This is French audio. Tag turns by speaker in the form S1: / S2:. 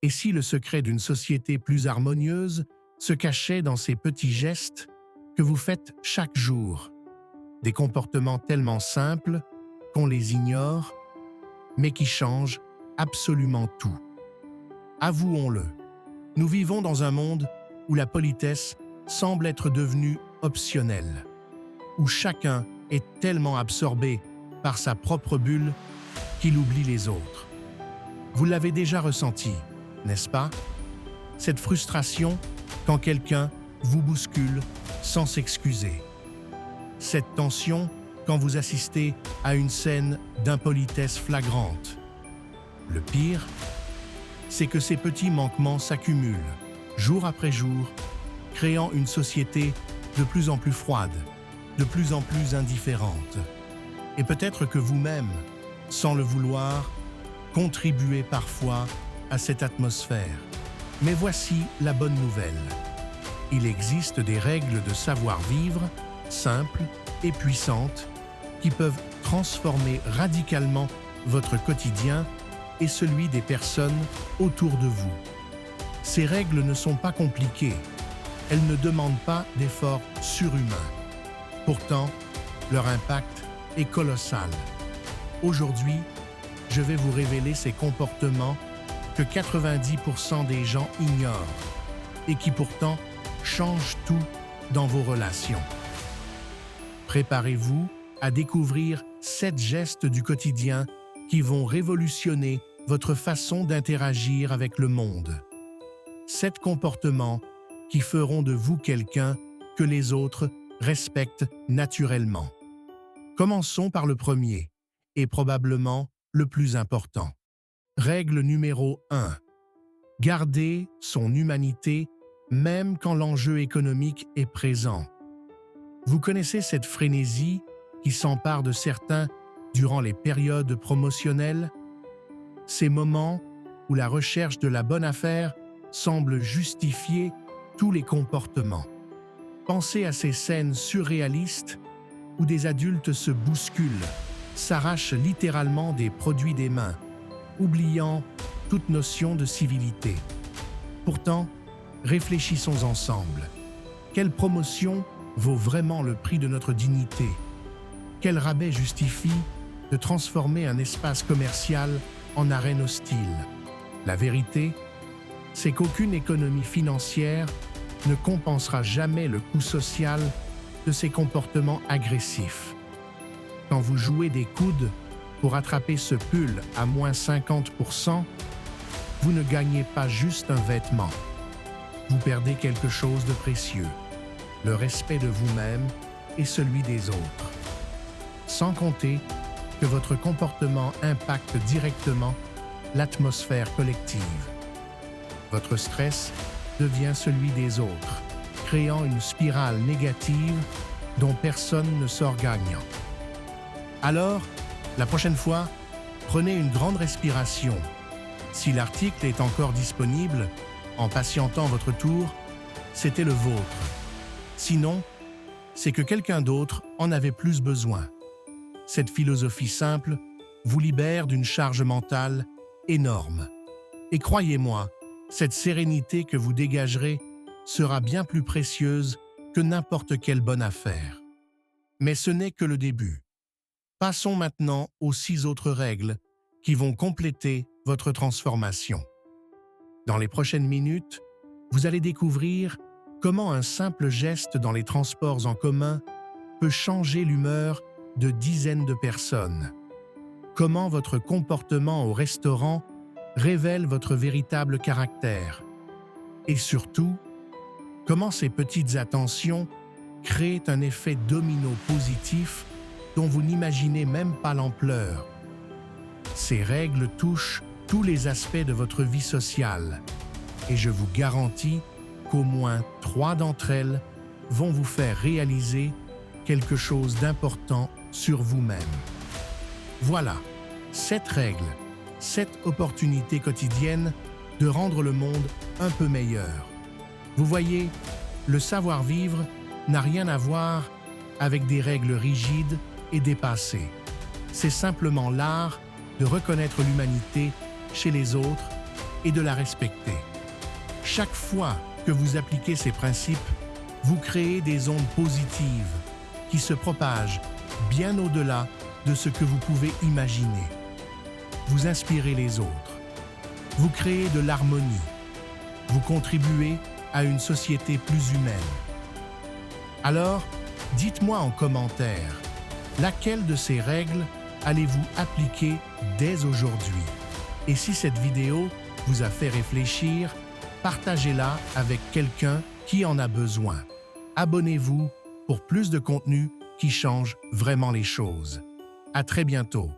S1: Et si le secret d'une société plus harmonieuse se cachait dans ces petits gestes que vous faites chaque jour, des comportements tellement simples qu'on les ignore, mais qui changent absolument tout. Avouons-le, nous vivons dans un monde où la politesse semble être devenue optionnelle, où chacun est tellement absorbé par sa propre bulle qu'il oublie les autres. Vous l'avez déjà ressenti, n'est-ce pas? Cette frustration quand quelqu'un vous bouscule sans s'excuser. Cette tension quand vous assistez à une scène d'impolitesse flagrante. Le pire, c'est que ces petits manquements s'accumulent, jour après jour, créant une société de plus en plus froide, de plus en plus indifférente. Et peut-être que vous-même, sans le vouloir, contribuez parfois à cette atmosphère. Mais voici la bonne nouvelle. Il existe des règles de savoir-vivre, simples et puissantes, qui peuvent transformer radicalement votre quotidien et celui des personnes autour de vous. Ces règles ne sont pas compliquées. Elles ne demandent pas d'efforts surhumains. Pourtant, leur impact est colossal. Aujourd'hui, je vais vous révéler ces comportements que 90% des gens ignorent et qui pourtant changent tout dans vos relations. Préparez-vous à découvrir 7 gestes du quotidien qui vont révolutionner votre façon d'interagir avec le monde. 7 comportements qui feront de vous quelqu'un que les autres respectent naturellement. Commençons par le premier, et probablement le plus important. Règle numéro 1. Gardez son humanité même quand l'enjeu économique est présent. Vous connaissez cette frénésie qui s'empare de certains durant les périodes promotionnelles? Ces moments où la recherche de la bonne affaire semble justifier tous les comportements. Pensez à ces scènes surréalistes où des adultes se bousculent, s'arrachent littéralement des produits des mains, oubliant toute notion de civilité. Pourtant, réfléchissons ensemble. Quelle promotion vaut vraiment le prix de notre dignité? Quel rabais justifie de transformer un espace commercial en arène hostile? La vérité, c'est qu'aucune économie financière ne compensera jamais le coût social de ces comportements agressifs. Quand vous jouez des coudes pour attraper ce pull à moins 50%, vous ne gagnez pas juste un vêtement. Vous perdez quelque chose de précieux, le respect de vous-même et celui des autres. Sans compter que votre comportement impacte directement l'atmosphère collective. Votre stress devient celui des autres, créant une spirale négative dont personne ne sort gagnant. Alors, la prochaine fois, prenez une grande respiration. Si l'article est encore disponible, en patientant votre tour, c'était le vôtre. Sinon, c'est que quelqu'un d'autre en avait plus besoin. Cette philosophie simple vous libère d'une charge mentale énorme. Et croyez-moi, cette sérénité que vous dégagerez sera bien plus précieuse que n'importe quelle bonne affaire. Mais ce n'est que le début. Passons maintenant aux 6 autres règles qui vont compléter votre transformation. Dans les prochaines minutes, vous allez découvrir comment un simple geste dans les transports en commun peut changer l'humeur de dizaines de personnes. Comment votre comportement au restaurant révèle votre véritable caractère. Et surtout, comment ces petites attentions créent un effet domino positif dont vous n'imaginez même pas l'ampleur. Ces règles touchent tous les aspects de votre vie sociale et je vous garantis qu'au moins 3 d'entre elles vont vous faire réaliser quelque chose d'important sur vous-même. Voilà, 7 règles, 7 opportunités quotidiennes de rendre le monde un peu meilleur. Vous voyez, le savoir-vivre n'a rien à voir avec des règles rigides et dépassées. C'est simplement l'art de reconnaître l'humanité chez les autres et de la respecter. Chaque fois que vous appliquez ces principes, vous créez des ondes positives qui se propagent bien au-delà de ce que vous pouvez imaginer. Vous inspirez les autres. Vous créez de l'harmonie. Vous contribuez à une société plus humaine. Alors, dites-moi en commentaire, laquelle de ces règles allez-vous appliquer dès aujourd'hui? Et si cette vidéo vous a fait réfléchir, partagez-la avec quelqu'un qui en a besoin. Abonnez-vous pour plus de contenu qui change vraiment les choses. À très bientôt.